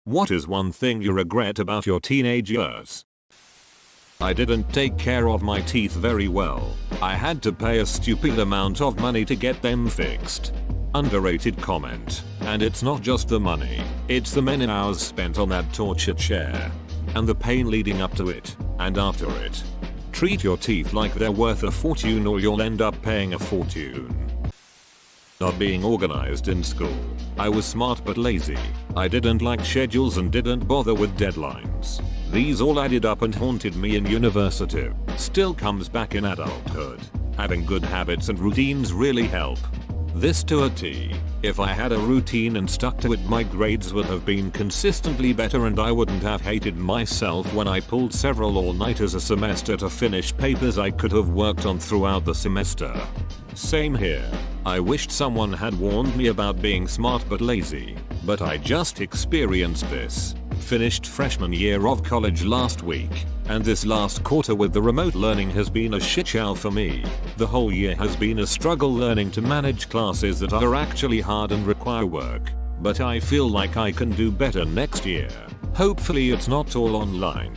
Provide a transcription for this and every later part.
What is one thing you regret about your teenage years? I didn't take care of my teeth very well. I had to pay a stupid amount of money to get them fixed. Underrated comment. And it's not just the money, it's the many hours spent on that torture chair. And the pain leading up to it, and after it. Treat your teeth like they're worth a fortune or you'll end up paying a fortune. Not being organized in school. I was smart but lazy. I didn't like schedules and didn't bother with deadlines. These all added up and haunted me in university. Still comes back in adulthood. Having good habits and routines really help. This to a T. If I had a routine and stuck to it, my grades would have been consistently better and I wouldn't have hated myself when I pulled several all-nighters a semester to finish papers I could have worked on throughout the semester. Same here. I wished someone had warned me about being smart but lazy, but I just experienced this. Finished freshman year of college last week, and this last quarter with the remote learning has been a shit show for me. The whole year has been a struggle learning to manage classes that are actually hard and require work, but I feel like I can do better next year. Hopefully it's not all online.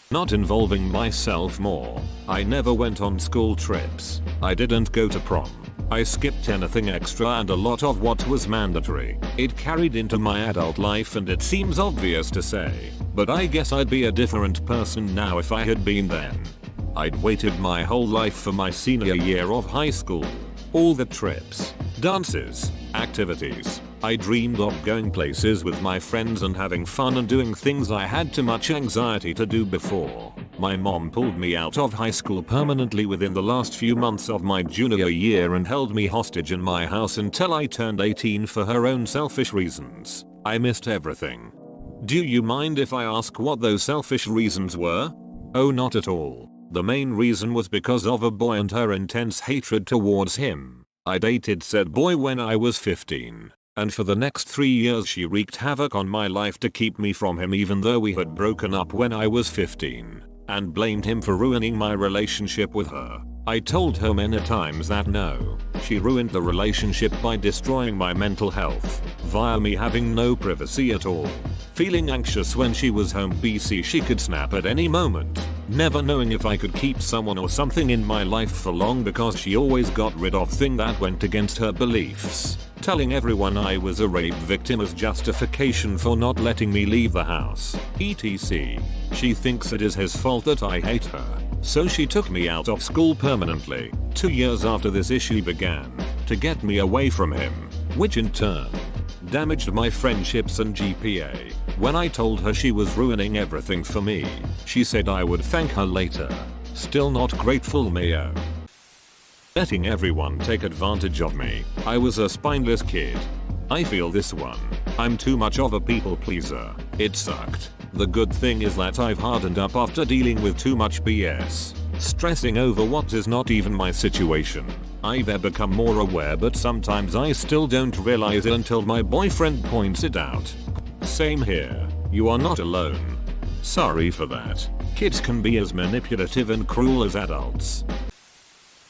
Not involving myself more. I never went on school trips. I didn't go to prom. I skipped anything extra and a lot of what was mandatory. It carried into my adult life and it seems obvious to say, but I guess I'd be a different person now if I had been then. I'd waited my whole life for my senior year of high school. All the trips, dances, activities. I dreamed of going places with my friends and having fun and doing things I had too much anxiety to do before. My mom pulled me out of high school permanently within the last few months of my junior year and held me hostage in my house until I turned 18 for her own selfish reasons. I missed everything. Do you mind if I ask what those selfish reasons were? Oh, not at all. The main reason was because of a boy and her intense hatred towards him. I dated said boy when I was 15. And for the next 3 years she wreaked havoc on my life to keep me from him even though we had broken up when I was 15. And blamed him for ruining my relationship with her. I told her many times that no, she ruined the relationship by destroying my mental health, via me having no privacy at all. Feeling anxious when she was home BC she could snap at any moment. Never knowing if I could keep someone or something in my life for long because she always got rid of thing that went against her beliefs. Telling everyone I was a rape victim as justification for not letting me leave the house, etc. She thinks it is his fault that I hate her, so she took me out of school permanently, 2 years after this issue began, to get me away from him, which in turn damaged my friendships and GPA. When I told her she was ruining everything for me, she said I would thank her later. Still not grateful, Mayo. Letting everyone take advantage of me. I was a spineless kid. I feel this one. I'm too much of a people pleaser. It sucked. The good thing is that I've hardened up after dealing with too much BS. Stressing over what is not even my situation. I've become more aware but sometimes I still don't realize it until my boyfriend points it out. Same here. You are not alone. Sorry for that. Kids can be as manipulative and cruel as adults.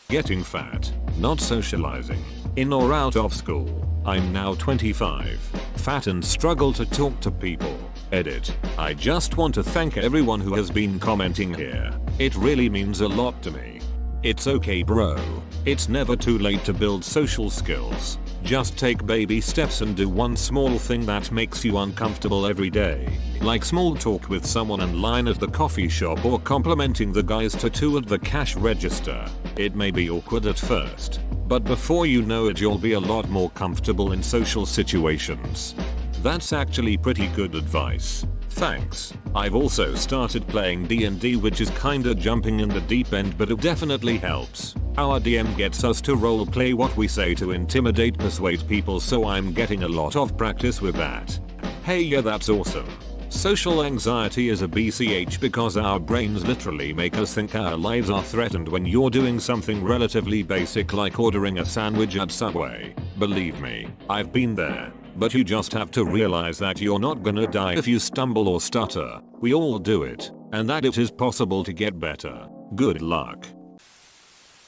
Getting fat, not socializing, in or out of school. I'm now 25, fat and struggle to talk to people. Edit. I just want to thank everyone who has been commenting here. It really means a lot to me. It's okay bro. It's never too late to build social skills. Just take baby steps and do one small thing that makes you uncomfortable every day. Like small talk with someone in line at the coffee shop or complimenting the guy's tattoo at the cash register. It may be awkward at first, but before you know it you'll be a lot more comfortable in social situations. That's actually pretty good advice. Thanks. I've also started playing D&D, which is kinda jumping in the deep end, but it definitely helps. Our DM gets us to roleplay what we say to intimidate, persuade people, so I'm getting a lot of practice with that. Hey yeah, that's awesome. Social anxiety is a BCH because our brains literally make us think our lives are threatened when you're doing something relatively basic like ordering a sandwich at Subway. Believe me, I've been there. But you just have to realize that you're not gonna die if you stumble or stutter. We all do it, and that it is possible to get better. Good luck.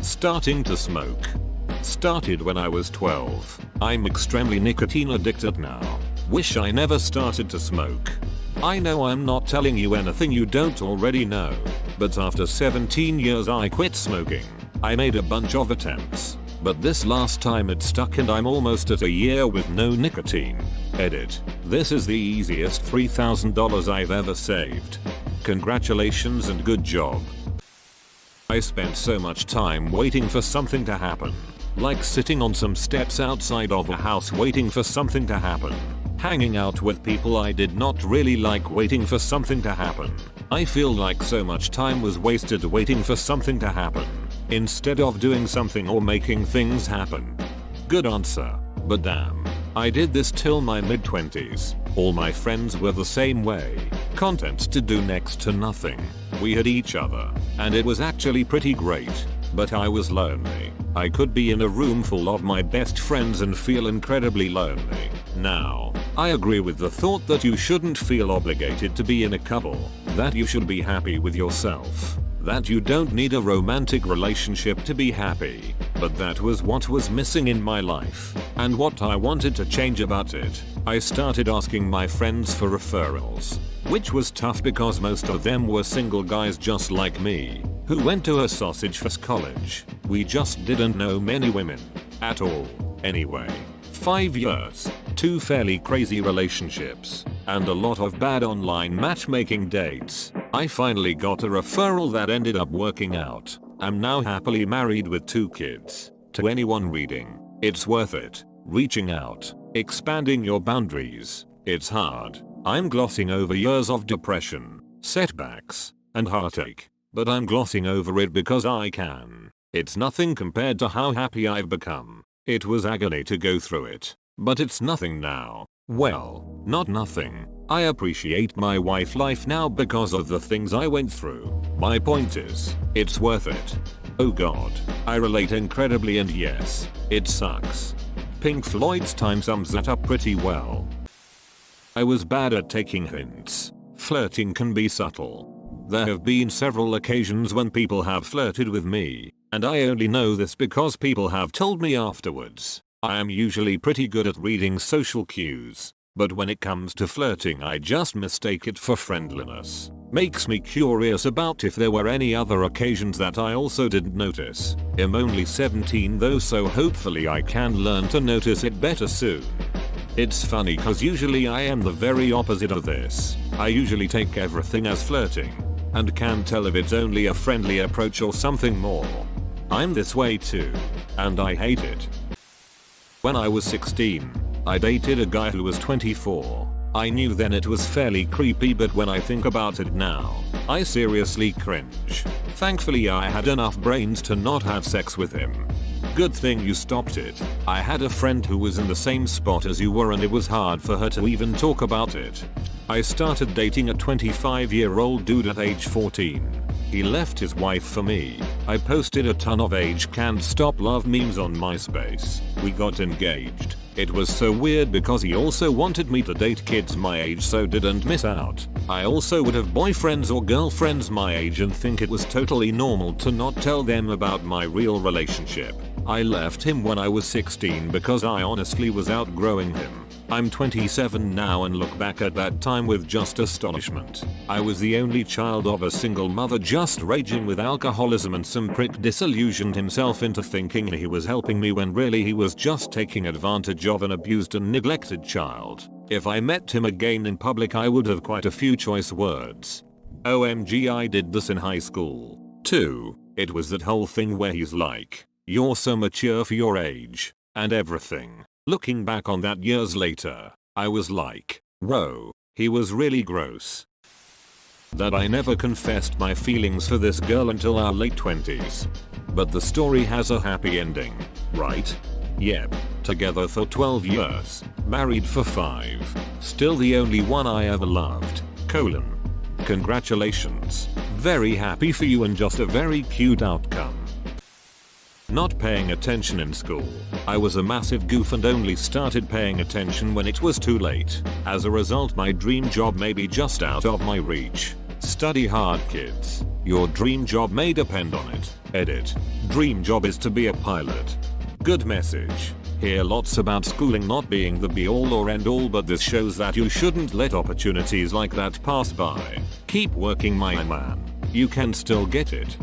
Starting to smoke. Started when I was 12. I'm extremely nicotine addicted now. Wish I never started to smoke. I know I'm not telling you anything you don't already know, but after 17 years I quit smoking. I made a bunch of attempts, but this last time it stuck and I'm almost at a year with no nicotine. Edit. This is the easiest $3,000 I've ever saved. Congratulations and good job. I spent so much time waiting for something to happen. Like sitting on some steps outside of a house waiting for something to happen. Hanging out with people I did not really like waiting for something to happen. I feel like so much time was wasted waiting for something to happen, instead of doing something or making things happen. Good answer. But damn. I did this till my mid-20s. All my friends were the same way. Content to do next to nothing. We had each other, and it was actually pretty great. But I was lonely. I could be in a room full of my best friends and feel incredibly lonely. Now, I agree with the thought that you shouldn't feel obligated to be in a couple, that you should be happy with yourself, that you don't need a romantic relationship to be happy, but that was what was missing in my life, and what I wanted to change about it. I started asking my friends for referrals, which was tough because most of them were single guys just like me, who went to a sausage fest college. We just didn't know many women. At all. Anyway. 5 years, 2 fairly crazy relationships, and a lot of bad online matchmaking dates. I finally got a referral that ended up working out. I'm now happily married with 2 kids. To anyone reading, it's worth it. Reaching out, expanding your boundaries. It's hard. I'm glossing over years of depression, setbacks, and heartache. But I'm glossing over it because I can. It's nothing compared to how happy I've become. It was agony to go through it, but it's nothing now. Well, not nothing. I appreciate my wife life now because of the things I went through. My point is, it's worth it. Oh god, I relate incredibly, and yes, it sucks. Pink Floyd's Time sums that up pretty well. I was bad at taking hints. Flirting can be subtle. There have been several occasions when people have flirted with me, and I only know this because people have told me afterwards. I am usually pretty good at reading social cues, but when it comes to flirting I just mistake it for friendliness. Makes me curious about if there were any other occasions that I also didn't notice. I'm only 17 though, so hopefully I can learn to notice it better soon. It's funny cause usually I am the very opposite of this. I usually take everything as flirting, and can tell if it's only a friendly approach or something more. I'm this way too, and I hate it. When I was 16, I dated a guy who was 24. I knew then it was fairly creepy, but when I think about it now, I seriously cringe. Thankfully I had enough brains to not have sex with him. Good thing you stopped it. I had a friend who was in the same spot as you were and it was hard for her to even talk about it. I started dating a 25-year-old dude at age 14. He left his wife for me. I posted a ton of age can't stop love memes on MySpace. We got engaged. It was so weird because he also wanted me to date kids my age so didn't miss out. I also would have boyfriends or girlfriends my age and think it was totally normal to not tell them about my real relationship. I left him when I was 16 because I honestly was outgrowing him. I'm 27 now and look back at that time with just astonishment. I was the only child of a single mother just raging with alcoholism, and some prick disillusioned himself into thinking he was helping me when really he was just taking advantage of an abused and neglected child. If I met him again in public I would have quite a few choice words. OMG, I did this in high school too. It was that whole thing where he's like, "You're so mature for your age," and everything. Looking back on that years later, I was like, whoa, he was really gross. That I never confessed my feelings for this girl until our late 20s. But the story has a happy ending, right? Yep, together for 12 years, married for 5, still the only one I ever loved, colon. Congratulations, very happy for you and just a very cute outcome. Not paying attention in school. I was a massive goof and only started paying attention when it was too late. As a result, my dream job may be just out of my reach. Study hard, kids. Your dream job may depend on it. Edit. Dream job is to be a pilot. Good message. hear lots about schooling not being the be all or end all, but this shows that you shouldn't let opportunities like that pass by. Keep working, my man. You can still get it.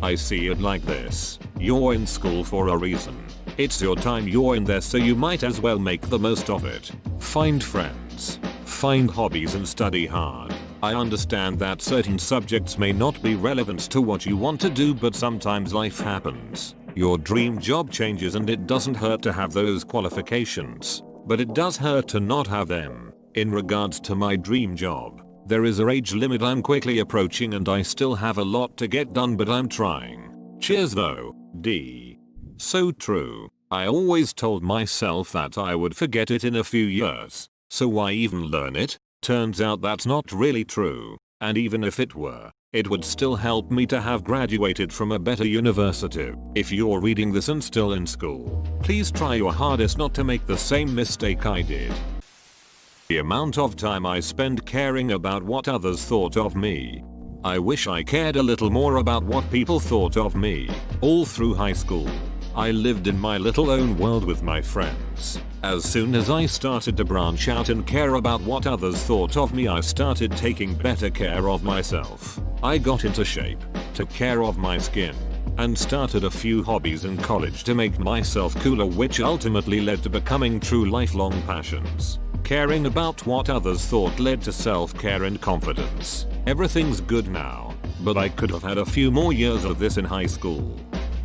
I see it like this. You're in school for a reason. It's your time you're in there, so you might as well make the most of it. Find friends. Find hobbies and study hard. I understand that certain subjects may not be relevant to what you want to do, but sometimes life happens. Your dream job changes and it doesn't hurt to have those qualifications. But it does hurt to not have them. In regards to my dream job, there is a age limit I'm quickly approaching and I still have a lot to get done, but I'm trying. Cheers though, D. So true. I always told myself that I would forget it in a few years. So why even learn it? Turns out that's not really true. And even if it were, it would still help me to have graduated from a better university. If you're reading this and still in school, please try your hardest not to make the same mistake I did. The amount of time I spend caring about what others thought of me. I wish I cared a little more about what people thought of me. All through high school, I lived in my little own world with my friends. As soon as I started to branch out and care about what others thought of me, I started taking better care of myself. I got into shape, took care of my skin, and started a few hobbies in college to make myself cooler, which ultimately led to becoming true lifelong passions. Caring about what others thought led to self-care and confidence. Everything's good now, but I could have had a few more years of this in high school.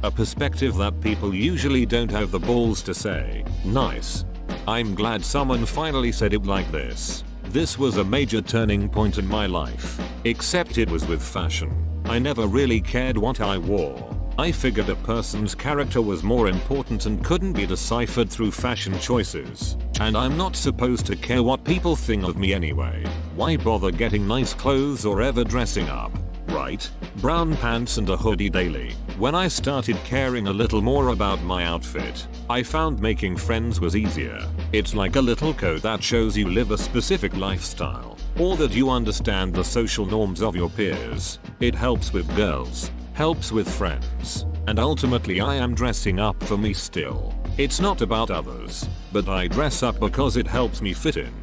A perspective that people usually don't have the balls to say. Nice. I'm glad someone finally said it like this. This was a major turning point in my life. Except it was with fashion. I never really cared what I wore. I figured a person's character was more important and couldn't be deciphered through fashion choices. And I'm not supposed to care what people think of me anyway. Why bother getting nice clothes or ever dressing up? Right? Brown pants and a hoodie daily. When I started caring a little more about my outfit, I found making friends was easier. It's like a little code that shows you live a specific lifestyle, or that you understand the social norms of your peers. It helps with girls, helps with friends, and ultimately I am dressing up for me still. It's not about others, but I dress up because it helps me fit in.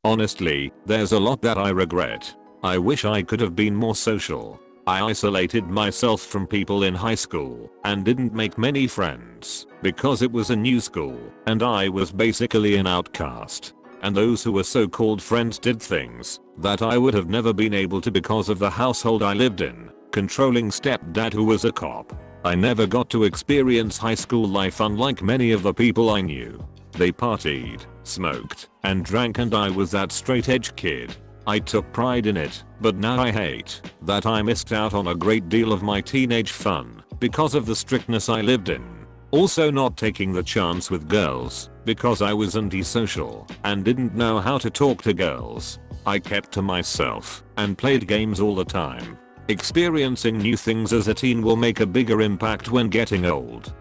Honestly, there's a lot that I regret. I wish I could have been more social. I isolated myself from people in high school and didn't make many friends because it was a new school and I was basically an outcast. And those who were so-called friends did things that I would have never been able to because of the household I lived in. Controlling stepdad who was a cop. I never got to experience high school life unlike many of the people I knew. They partied, smoked, and drank, and I was that straight edge kid. I took pride in it, but now I hate that I missed out on a great deal of my teenage fun because of the strictness I lived in. Also not taking the chance with girls because I was antisocial and didn't know how to talk to girls. I kept to myself and played games all the time. Experiencing new things as a teen will make a bigger impact when getting old.